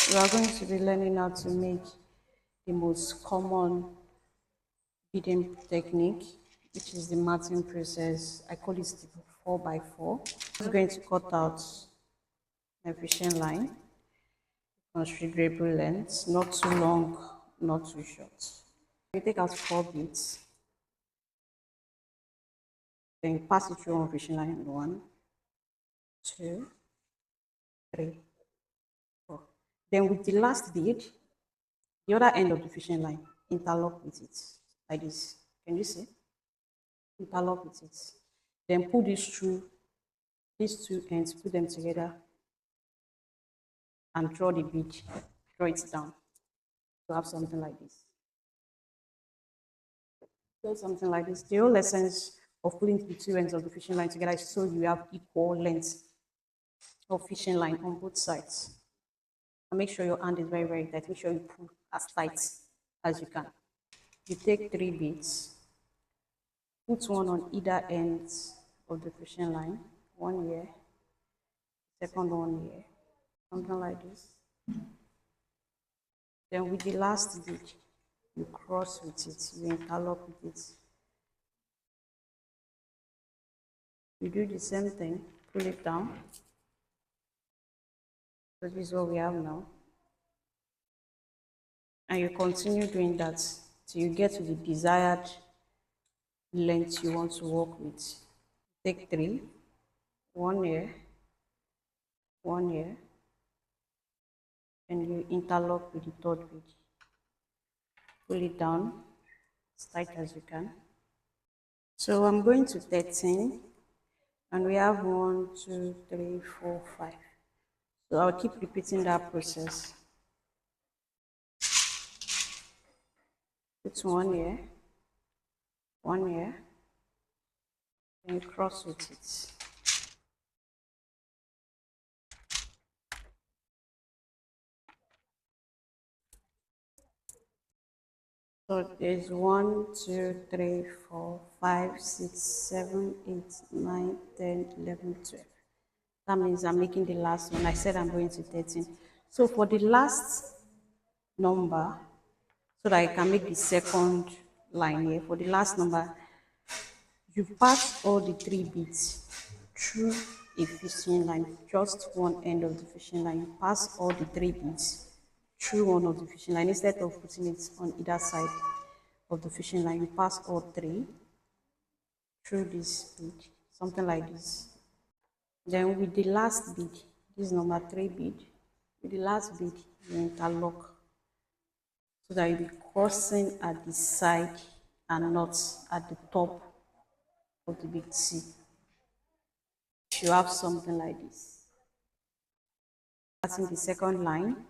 We are going to be learning how to make the most common beading technique, which is the matting process. I call it the 4x4. I'm going to cut out a fishing line, considerable length, not too long, not too short. You take out 4 beads, then you pass it through one fishing line. 1, 2, 3, 4. Then with the last bead, the other end of the fishing line, interlock with it like this. Can you see? Interlock with it. Then pull this through these two ends, put them together, and draw the bead, draw it down to have something like this. Draw something like this. The whole essence of pulling the two ends of the fishing line together is so you have equal length of fishing line on both sides. And make sure your hand is very, very tight. Make sure you pull as tight as you can. You take 3 beads, put one on either end of the fishing line, one here, second one here, something like this. Then with the last bead, you cross with it, you interlock with it. You do the same thing, pull it down. So this is what we have now. And you continue doing that till you get to the desired length you want to work with. Take 3, one here, one here, and you interlock with the third bead. Pull it down as tight as you can. So I'm going to 13, and we have 1, 2, 3, 4, 5. So I'll keep repeating that process. Put one here, and cross with it. So there's 1, 2, 3, 4, 5, 6, 7, 8, 9, 10, 11, 12. That means I'm making the last one. I said I'm going to 13. So for the last number, so that I can make the second line here, for the last number, you pass all the 3 beads through a fishing line, just one end of the fishing line. You pass all the 3 beads through one of the fishing line. Instead of putting it on either side of the fishing line, you pass all 3 through this bead, something like this. Then with the last bead, this is number 3 bead, with the last bead, you interlock so that you'll be crossing at the side and not at the top of the big C. You have something like this. Starting the second line.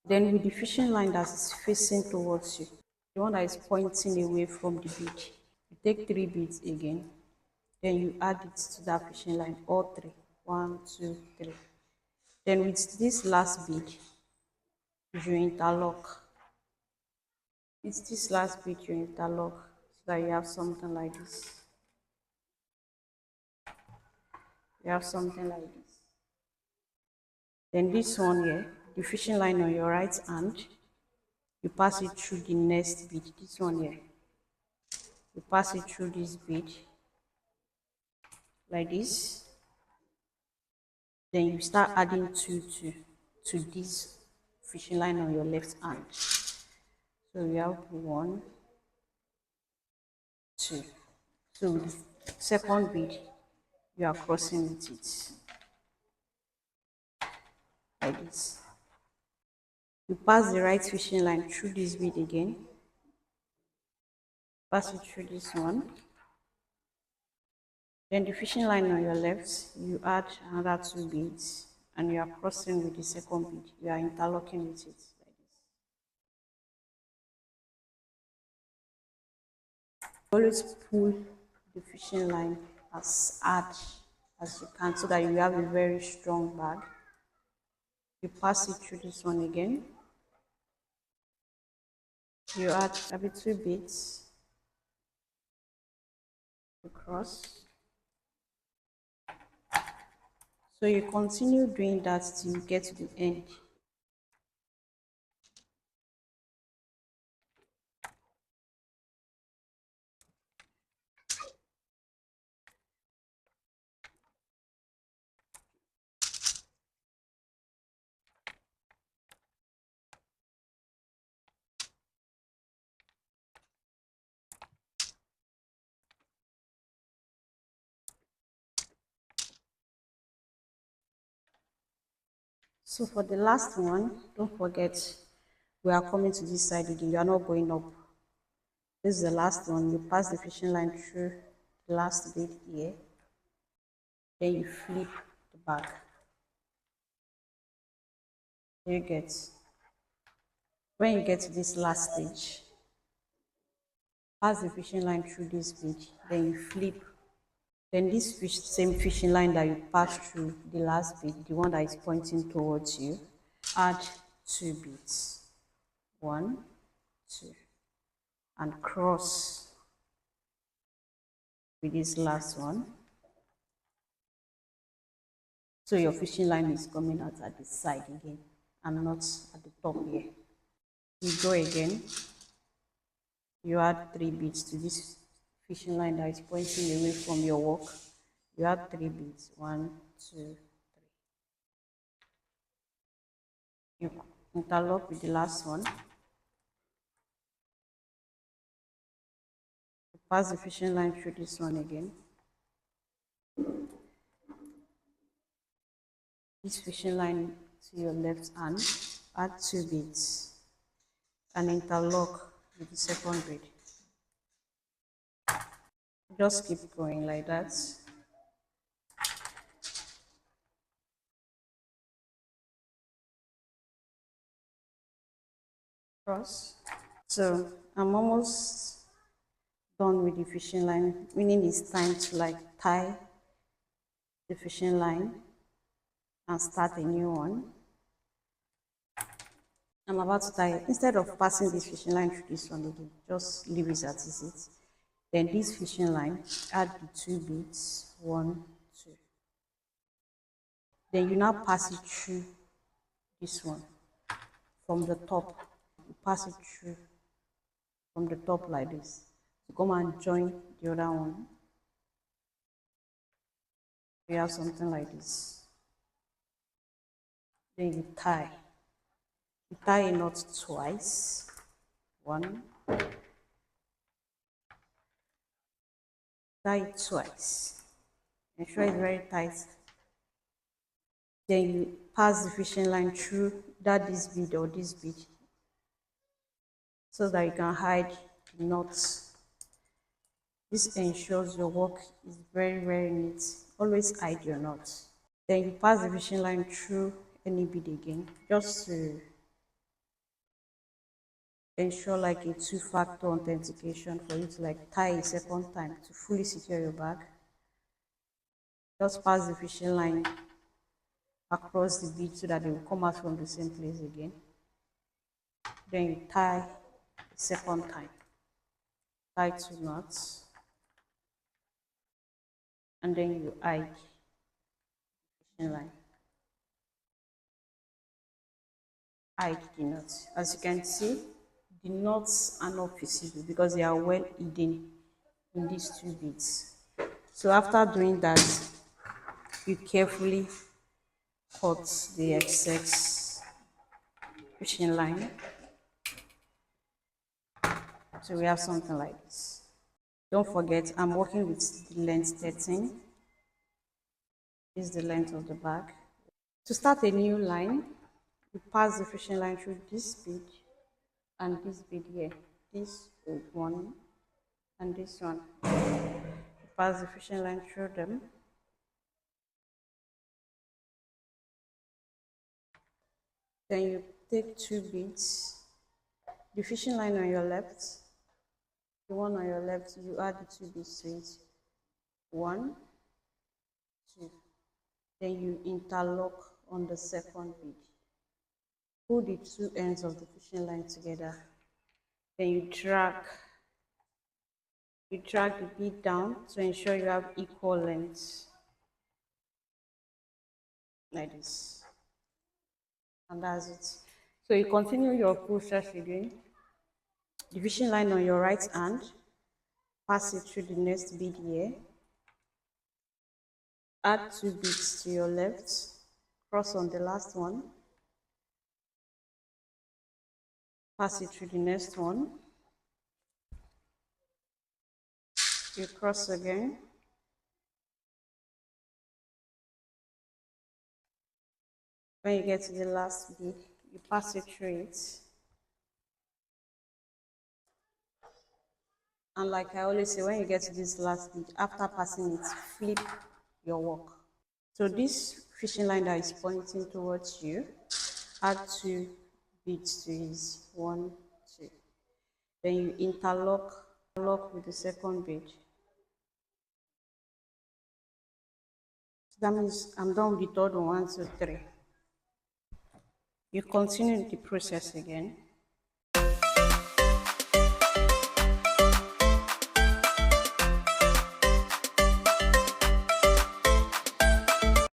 Then with the fishing line that is facing towards you, the one that is pointing away from the bead, you take 3 beads again, then you add it to that fishing line, all 3. 1, 2, 3. Then with this last bead, you interlock. It's this last bead you interlock so that you have something like this. You have something like this. Then this one here, the fishing line on your right hand, you pass it through the next bead, this one here. You pass it through this bead like this. Then you start adding 2 to this fishing line on your left hand. So we have 1, 2. So with the second bead, you are crossing with it like this. You pass the right fishing line through this bead again, pass it through this one. Then the fishing line on your left, you add another 2 beads and you are crossing with the second bead. You are interlocking with it like this. Always pull the fishing line as hard as you can so that you have a very strong bag. You pass it through this one again. You add maybe 2 beads across. So you continue doing that till you get to the end. So for the last one, don't forget, we are coming to this side again. You are not going up. This is the last one. You pass the fishing line through the last bit here. Then you flip the back. You get. When you get to this last stage, pass the fishing line through this bit. Then you flip. Then this same fishing line that you passed through the last bit, the one that is pointing towards you, add two beads. One, two, and cross with this last one. So your fishing line is coming out at the side again and not at the top here. You go again, you add three beads to this fishing line that is pointing away from your work. You add three beads, one, two, you interlock with the last one. You pass the fishing line through this one again. This fishing line to your left hand, add two beads and interlock with the second bead. Just keep going like that. Cross. So I'm almost done with the fishing line, meaning it's time to like tie the fishing line and start a new one. I'm about to tie it. Instead of passing this fishing line through this one again, just leave it as it is. Then this fishing line, add the two beads, one, two. Then you now pass it through this one from the top. You pass it through from the top like this. So come and join the other one. We have something like this. Then you tie. You tie a knot twice. One. Tie it twice. Ensure it's very tight. Then you pass the fishing line through this bead or this bead so that you can hide the knots. This ensures your work is very, very neat. Always hide your knots. Then you pass the fishing line through any bead again, just to ensure like a two-factor authentication for you to like tie a second time to fully secure your bag. Just pass the fishing line across the bead so that they will come out from the same place again. Then you tie a second time. Tie two knots. And then you hide the fishing line. Hide the knots. As you can see, the knots are not visible because they are well hidden in these two beads. So after doing that, you carefully cut the excess fishing line. So we have something like this. Don't forget, I'm working with the length 13. This is the length of the bag. To start a new line, you pass the fishing line through this bead and this bead here. This one and this one. You pass the fishing line through them. Then you take two beads, the fishing line on your left, the one on your left, you add the two beads to it. One, two. Then you interlock on the second bead. Pull the two ends of the fishing line together. Then you drag the bead down to ensure you have equal lengths. like this, and that's it. So you continue your process again. Division line on your right hand, pass it through the next bead here, add 2 beads to your left, cross on the last one, pass it through the next one, you cross again, when you get to the last bead, you pass it through it, and like I always say, when you get to this last bead, after passing it, flip your work. So this fishing line that is pointing towards you, add 2 beads to his 1, 2. Then you interlock with the second bead. So that means I'm done with the third one, 1, 2, 3. You continue the process again.